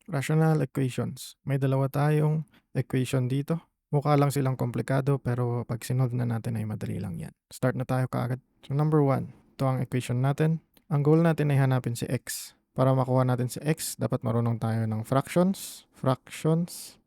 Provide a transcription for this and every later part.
Rational equations. May dalawa tayong equation dito. Mukha lang silang komplikado pero pag sinolve na natin ay madali lang yan. Start na tayo kaagad. So number 1, ito ang equation natin. Ang goal natin ay hanapin si x. Para makuha natin si x, dapat marunong tayo ng fractions,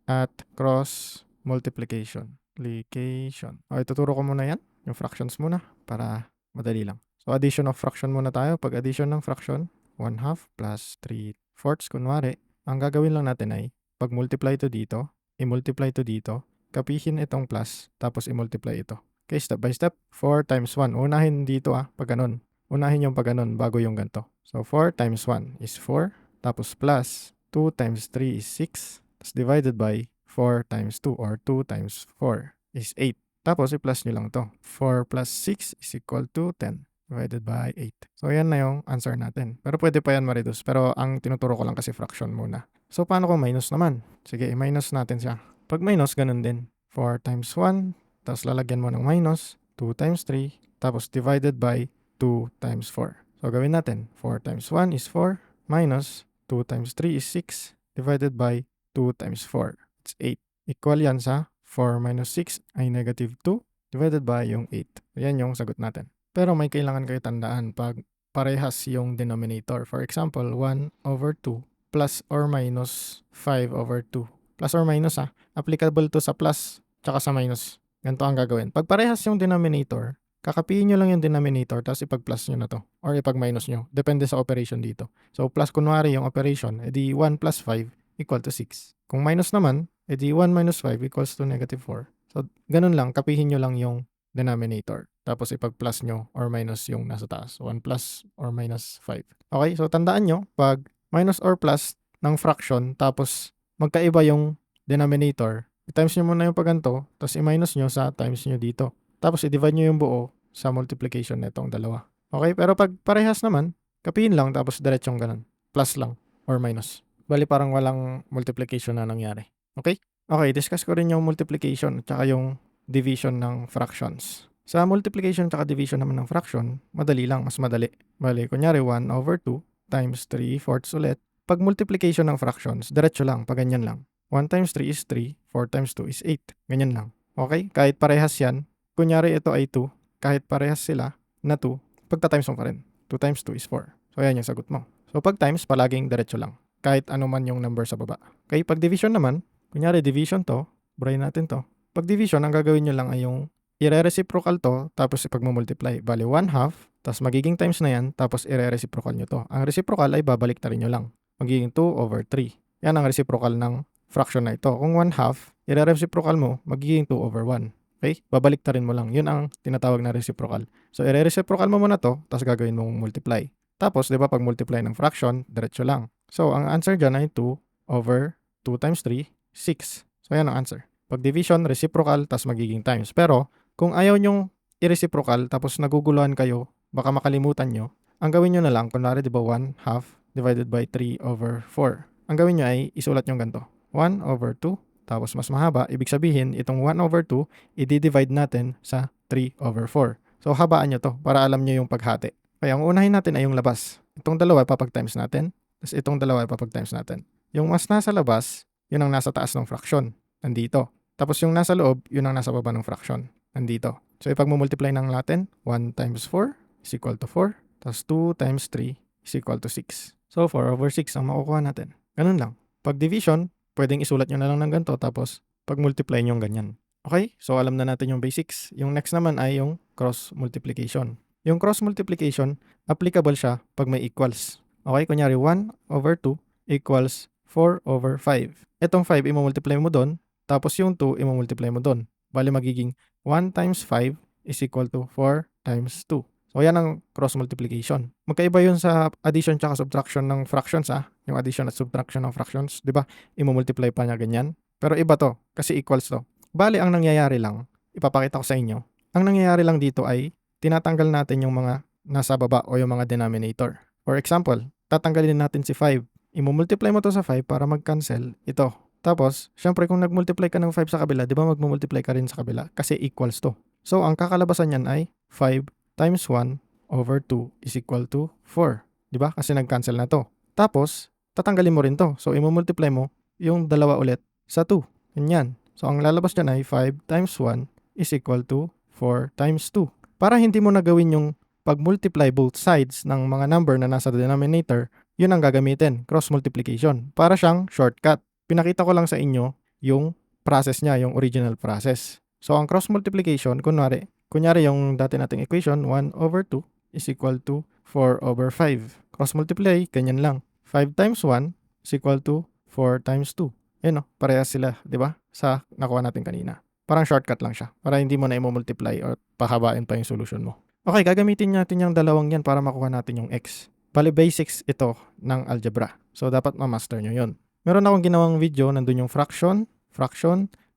at cross multiplication. O, ituturo ko muna yan, yung fractions muna para madali lang. So addition of fraction muna tayo. Pag addition ng fraction, 1/2 plus 3/4 kunwari. Ang gagawin lang natin ay pag-multiply ito dito, i-multiply ito dito, kapihin itong plus, tapos i-multiply ito. Okay, step by step. 4 times 1. Unahin dito pag ganun. Unahin yung pag ganun bago yung ganito. So 4 times 1 is 4, tapos plus 2 times 3 is 6, tapos divided by 4 times 2 or 2 times 4 is 8. Tapos i-plus nyo lang to. 4 plus 6 is equal to 10 divided by 8. So, yan na yung answer natin. Pero pwede pa yan ma-reduce. Pero ang tinuturo ko lang kasi fraction muna. So, paano kung minus naman? Sige, minus natin siya. Pag minus, ganun din. 4 times 1, tapos lalagyan mo ng minus, 2 times 3, tapos divided by 2 times 4. So, gawin natin. 4 times 1 is 4, minus 2 times 3 is 6, divided by 2 times 4. It's 8. Equal yan sa 4 minus 6 ay negative 2, divided by yung 8. Yan yung sagot natin. Pero may kailangan kayo tandaan pag parehas yung denominator. For example, 1 over 2 plus or minus 5 over 2. Plus or minus applicable to sa plus tsaka sa minus. Ganito ang gagawin. Pag parehas yung denominator, kakapihin nyo lang yung denominator tapos ipag-plus nyo na to or ipag-minus nyo. Depende sa operation dito. So plus kunwari yung operation, edi 1 plus 5 equal to 6. Kung minus naman, edi 1 minus 5 equals to negative 4. So ganun lang, kapihin nyo lang yung denominator. Tapos ipag-plus nyo or minus yung nasa taas. 1 plus or minus 5. Okay, so tandaan nyo, pag minus or plus ng fraction, tapos magkaiba yung denominator, i-times nyo muna yung paganto, tapos i-minus nyo sa times nyo dito. Tapos i-divide nyo yung buo sa multiplication netong dalawa. Okay, pero pag parehas naman, kapihin lang tapos diretsong ganun. Plus lang or minus. Bali parang walang multiplication na nangyari. Okay? Okay, discuss ko rin yung multiplication at saka yung division ng fractions. Sa multiplication at division naman ng fraction, madali lang, mas madali. Bali, kunyari 1 over 2 times 3/4 ulit. Pag multiplication ng fractions, diretso lang, pag ganyan lang. 1 times 3 is 3, 4 times 2 is 8. Ganyan lang. Okay? Kahit parehas yan, kunyari ito ay 2, kahit parehas sila na 2, pagta-times mo pa rin. 2 times 2 is 4. So, yan yung sagot mo. So, pag times, palaging diretso lang. Kahit ano man yung number sa baba. Okay? Pag division naman, kunyari division to, burahin natin to. Pag division, ang gagawin nyo lang ay yung i-reciprocal to, tapos ipag-multiply. Bali, 1/2, tapos magiging times na yan, tapos i-reciprocal nyo to. Ang reciprocal ay babalik na rin nyo lang. Magiging 2 over 3. Yan ang reciprocal ng fraction na ito. Kung 1/2, i-reciprocal mo, magiging 2 over 1. Okay? Babalik na rin mo lang. Yun ang tinatawag na reciprocal. So, i-reciprocal mo muna to, tapos gagawin mong multiply. Tapos, di ba, pag multiply ng fraction, diretso lang. So, ang answer dyan ay 2 over 2 times 3, 6. So, yan ang answer. Pag division, reciprocal, tas magiging times. Pero, kung ayaw nyong i-reciprocal, tapos naguguluhan kayo, baka makalimutan nyo, ang gawin nyo na lang, kunwari, di ba, 1/2 divided by 3 over 4. Ang gawin nyo ay isulat nyo ganito. 1 over 2, tapos mas mahaba, ibig sabihin, itong 1 over 2, i-divide natin sa 3 over 4. So, habaan nyo to para alam nyo yung paghati. Kaya, ang unahin natin ay yung labas. Itong dalawa, papag-times natin. Tapos itong dalawa, papag-times natin. Yung mas nasa labas, yun ang nasa taas ng fraction. Nandito. Tapos yung nasa loob, yun ang nasa baba ng fraction. Nandito. So, ipag-multiply ng natin, 1 times 4 is equal to 4. Tapos 2 times 3 is equal to 6. So, 4 over 6 ang makukuha natin. Ganun lang. Pag division, pwedeng isulat nyo na lang ng ganito, tapos pag-multiply nyo ganyan. Okay? So, alam na natin yung basics. Yung next naman ay yung cross multiplication. Yung cross multiplication, applicable siya pag may equals. Okay? Kunyari, 1 over 2 equals 4 over 5. Itong 5, i-multiply mo doon, tapos yung 2, i-multiply mo doon. Bali, magiging 1 times 5 is equal to 4 times 2. So, yan ang cross multiplication. Magkaiba yun sa addition tsaka subtraction ng fractions Yung addition at subtraction ng fractions, di ba? I-multiply pa niya ganyan. Pero iba to, kasi equals to. Bali, ang nangyayari lang, ipapakita ko sa inyo, ang nangyayari lang dito ay tinatanggal natin yung mga nasa baba o yung mga denominator. For example, tatanggalin natin si 5. I-multiply mo to sa 5 para mag-cancel ito. Tapos, syempre kung nag-multiply ka ng 5 sa kabila, di ba mag-multiply ka rin sa kabila kasi equals to. So, ang kakalabasan niyan ay 5 times 1 over 2 is equal to 4. Di ba? Kasi nag-cancel na to. Tapos, tatanggalin mo rin to. So, i-multiply mo yung dalawa ulit sa 2. Ganyan. So, ang lalabas dyan ay 5 times 1 is equal to 4 times 2. Para hindi mo na gawin yung pag-multiply both sides ng mga number na nasa denominator, yun ang gagamitin, cross multiplication. Para siyang shortcut. Pinakita ko lang sa inyo yung process niya, yung original process. So, ang cross multiplication, kunyari yung dati nating equation, 1 over 2 is equal to 4 over 5. Cross multiply, ganyan lang. 5 times 1 is equal to 4 times 2. Ayun, parehas sila, di ba? Sa nakuha natin kanina. Parang shortcut lang siya para hindi mo na i-multiply or pahabain pa yung solution mo. Okay, gagamitin natin yung dalawang yan para makuha natin yung x. Bali, basics ito ng algebra. So, dapat ma-master nyo yun. Meron akong ginawang video, nandun yung fraction,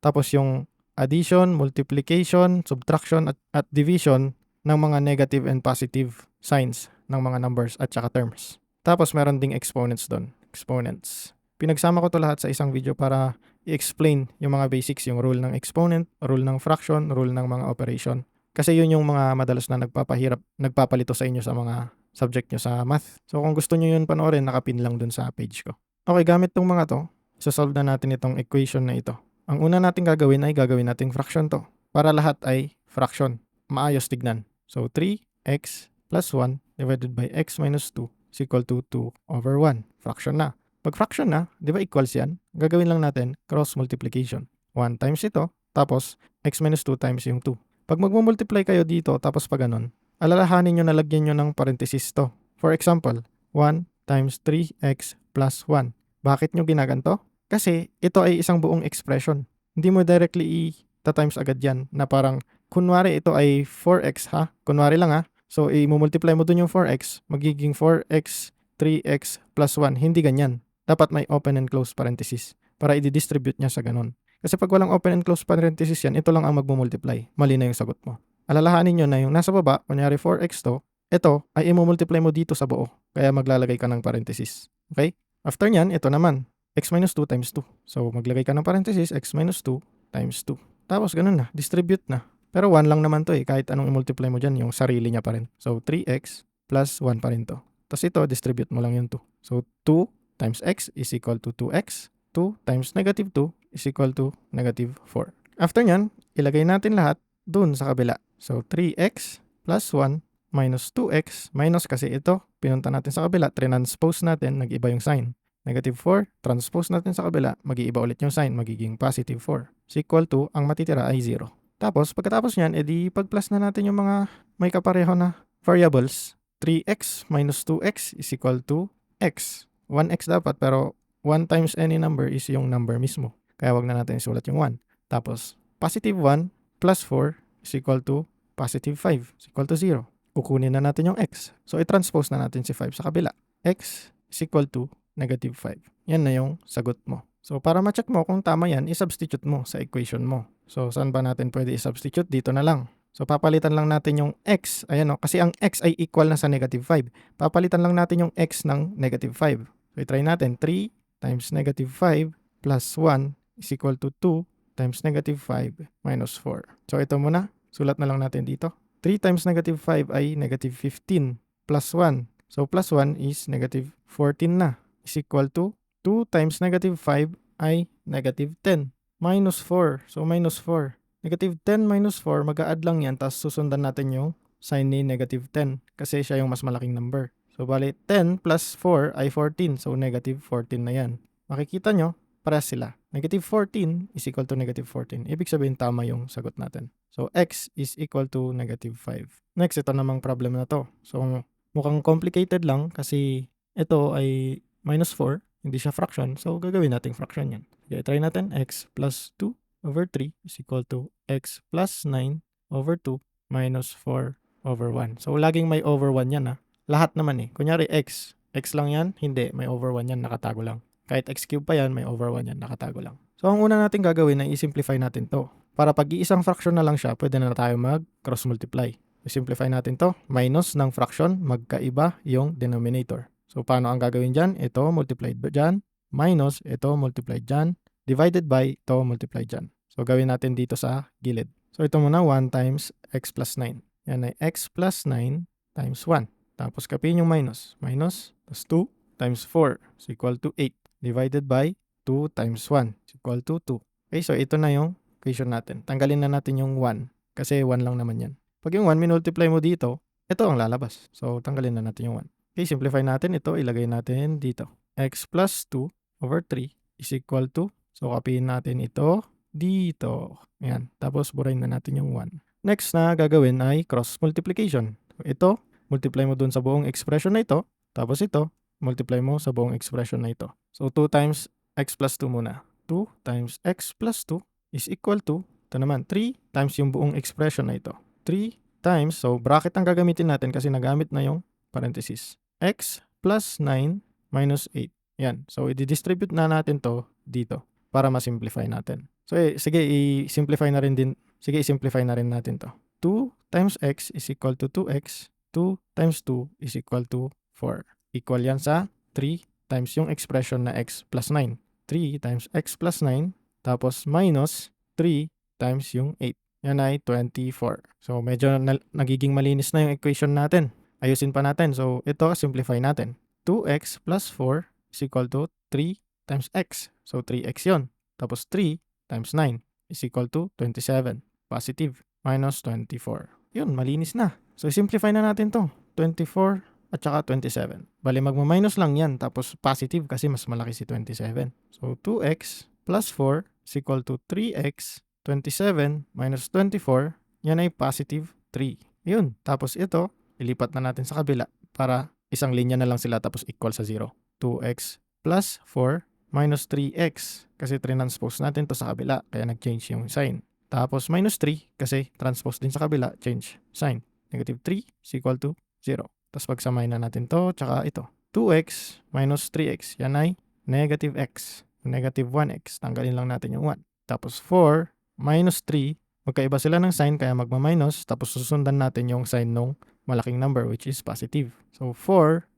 tapos yung addition, multiplication, subtraction, at division ng mga negative and positive signs ng mga numbers at saka terms. Tapos meron ding exponents doon. Exponents. Pinagsama ko to lahat sa isang video para i-explain yung mga basics, yung rule ng exponent, rule ng fraction, rule ng mga operation. Kasi yun yung mga madalas na nagpapalito sa inyo sa mga subject nyo sa math. So kung gusto nyo yun panoorin, nakapin lang dun sa page ko. Okay, gamit tong mga to, solve na natin itong equation na ito. Ang una natin gagawin ay gagawin nating fraction to. Para lahat ay fraction. Maayos tignan. So 3x plus 1 divided by x minus 2 is equal to 2 over 1. Fraction na. Pag fraction na, di ba equals yan? Gagawin lang natin cross multiplication. 1 times ito, tapos x minus 2 times yung 2. Pag magmumultiply kayo dito, tapos pag ganun, alalahanin nyo na lagyan nyo ng parenthesis to. For example, 1 times 3x plus 1. Bakit nyo ginaganto? Kasi ito ay isang buong expression. Hindi mo directly i-times agad yan na parang, kunwari ito ay 4x ha? Kunwari lang ha? So, i-multiply mo dun yung 4x, magiging 4x, 3x plus 1. Hindi ganyan. Dapat may open and close parenthesis para i-distribute niya sa ganun. Kasi pag walang open and close parenthesis yan, ito lang ang magmumultiply. Mali na yung sagot mo. Alalahanin nyo na yung nasa baba, kunyari 4x to, ito ay i-multiply mo dito sa buo. Kaya maglalagay ka ng parenthesis. Okay? After nyan, ito naman, x minus 2 times 2. So, maglagay ka ng parenthesis, x minus 2 times 2. Tapos, ganun na. Distribute na. Pero 1 lang naman to kahit anong i-multiply mo dyan, yung sarili niya pa rin. So, 3x plus 1 pa rin to. Tapos ito, distribute mo lang yung 2. So, 2 times x is equal to 2x. 2 times negative 2 is equal to negative 4. After nyan, ilagay natin lahat dun sa kabila. So, 3x plus 1 minus 2x minus kasi ito, pinunta natin sa kabila, transpose natin, nag-iba yung sign. Negative 4, transpose natin sa kabila, mag-iiba ulit yung sign, magiging positive 4. Is equal to, ang matitira ay 0. Tapos, pagkatapos nyan, edi pag-plus na natin yung mga may kapareho na variables. 3x minus 2x is equal to x. 1x dapat, pero 1 times any number is yung number mismo. Kaya wag na natin isulat yung 1. Tapos, positive 1 plus 4 is equal to positive 5 is equal to 0. Kukunin na natin yung x. So, i-transpose na natin si 5 sa kabila. X is equal to negative 5. Yan na yung sagot mo. So, para ma-check mo kung tama yan, i-substitute mo sa equation mo. So, saan ba natin pwede i-substitute? Dito na lang. So, papalitan lang natin yung x. Ayan kasi ang x ay equal na sa negative 5. Papalitan lang natin yung x ng negative 5. So, i-try natin. 3 times negative 5 plus 1 is equal to 2 times negative 5 minus 4. So, ito muna. Sulat na lang natin dito. 3 times negative 5 ay negative 15 plus 1. So, plus 1 is negative 14 na. Is equal to 2 times negative 5 ay negative 10 minus 4. So, minus 4. Negative 10 minus 4, mag-a-add lang yan, tapos susundan natin yung sign ni negative 10 kasi siya yung mas malaking number. So, bali, 10 plus 4 ay 14. So, negative 14 na yan. Makikita nyo, parehas sila. Negative 14 is equal to negative 14. Ibig sabihin, tama yung sagot natin. So, x is equal to negative 5. Next, ito namang problem na to. So, mukhang complicated lang kasi ito ay minus 4. Hindi siya fraction. So, gagawin natin fraction yan. Okay, try natin. X plus 2 over 3 is equal to x plus 9 over 2 minus 4 over 1. So, laging may over 1 yan Lahat naman Kunyari x lang yan, hindi. May over 1 yan, nakatago lang. Kahit x cube pa yan, may over 1 yan, nakatago lang. So, ang una natin gagawin ay i-simplify natin to. Para pag iisang fraction na lang siya, pwede na tayo mag-cross multiply. I-simplify natin to. Minus ng fraction, magkaiba yung denominator. So, paano ang gagawin dyan? Ito multiplied dyan, minus ito multiplied dyan, divided by ito multiplied dyan. So, gawin natin dito sa gilid. So, ito muna 1 times x plus 9. Yan ay x plus 9 times 1. Tapos, kapiin yung minus. Minus, tapos 2 times 4 is equal to 8 divided by 2 times 1 is equal to 2. Okay, so ito na yung equation natin. Tanggalin na natin yung 1 kasi 1 lang naman yan. Pag yung 1 minultiply mo dito, ito ang lalabas. So, tanggalin na natin yung 1. Okay, simplify natin ito. Ilagay natin dito. X plus 2 over 3 is equal to, so copyin natin ito dito. Ayan. Tapos, burahin na natin yung 1. Next na gagawin ay cross multiplication. Ito, multiply mo dun sa buong expression na ito. Tapos ito, multiply mo sa buong expression na ito. So, 2 times x plus 2 muna. 2 times x plus 2 is equal to, ito naman, 3 times yung buong expression na ito. 3 times, so bracket ang gagamitin natin kasi nagamit na yung parenthesis. X plus 9 minus 8. Yan. So, i-distribute na natin to dito para ma-simplify natin. So, sige, i-simplify na rin din. Sige, i-simplify na rin natin to. 2 times x is equal to 2x. 2 times 2 is equal to 4. Equal yan sa 3 times yung expression na x plus 9. 3 times x plus 9 tapos minus 3 times yung 8. Yan ay 24. So, medyo nagiging malinis na yung equation natin. Ayusin pa natin. So, ito, simplify natin. 2x plus 4 is equal to 3 times x. So, 3x yon. Tapos 3 times 9 is equal to 27. Positive. Minus 24. Yun, malinis na. So, simplify na natin to. 24 at saka 27. Bali, magma-minus lang yan. Tapos positive kasi mas malaki si 27. So, 2x plus 4 is equal to 3x 27 minus 24. Yan ay positive 3. Yun. Tapos ito, ilipat na natin sa kabila para isang linya na lang sila tapos equal sa 0. 2x plus 4 minus 3x kasi transpose natin to sa kabila kaya nag-change yung sign. Tapos minus 3 kasi transpose din sa kabila, change sign. Negative 3 is equal to 0. Tapos pagsamahin na natin to tsaka ito. 2x minus 3x yan ay negative x. Negative 1x. Tanggalin lang natin yung 1. Tapos 4 minus 3, magkaiba sila ng sign kaya magma-minus tapos susundan natin yung sign ng malaking number which is positive. So 4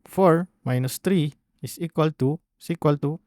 minus 3 is equal to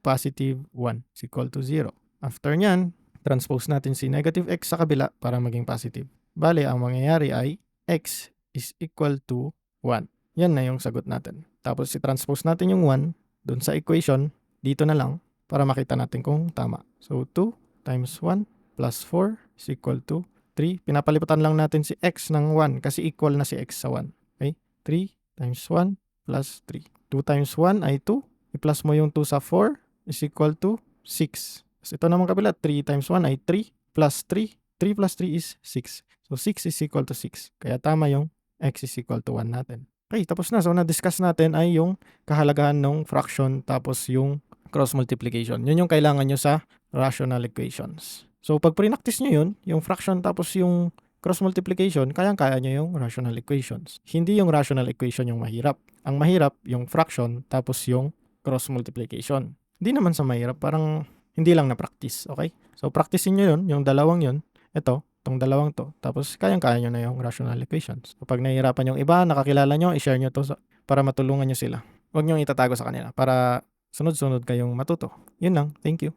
positive 1 is equal to 0. After nyan, transpose natin si negative x sa kabila para maging positive. Bale, ang mangyayari ay x is equal to 1. Yan na yung sagot natin. Tapos i-transpose natin yung 1 dun sa equation dito na lang para makita natin kung tama. So 2 times 1 plus 4 is equal to 3. Pinapalibutan lang natin si x ng 1 kasi equal na si x sa 1. Okay? 3 times 1 plus 3. 2 times 1 ay 2. I-plus mo yung 2 sa 4 is equal to 6. So ito naman kabila, 3 times 1 ay 3 plus 3. 3 plus 3 is 6. So 6 is equal to 6. Kaya tama yung x is equal to 1 natin. Okay, tapos na. So na-discuss natin ay yung kahalagahan ng fraction tapos yung cross multiplication. Yun yung kailangan nyo sa rational equations. So pag pre-practice nyo yun, yung fraction tapos yung cross multiplication, kayang-kaya nyo yung rational equations. Hindi yung rational equation yung mahirap. Ang mahirap yung fraction tapos yung cross multiplication. Hindi naman sa mahirap, parang hindi lang na-practice, okay? So practicein nyo yun, yung dalawang yun, itong dalawang to, tapos kayang-kaya nyo na yung rational equations. So pag nahihirapan yung iba, nakakilala nyo, i-share nyo to para matulungan nyo sila. Huwag nyo itatago sa kanila para sunod-sunod kayong matuto. Yun lang. Thank you.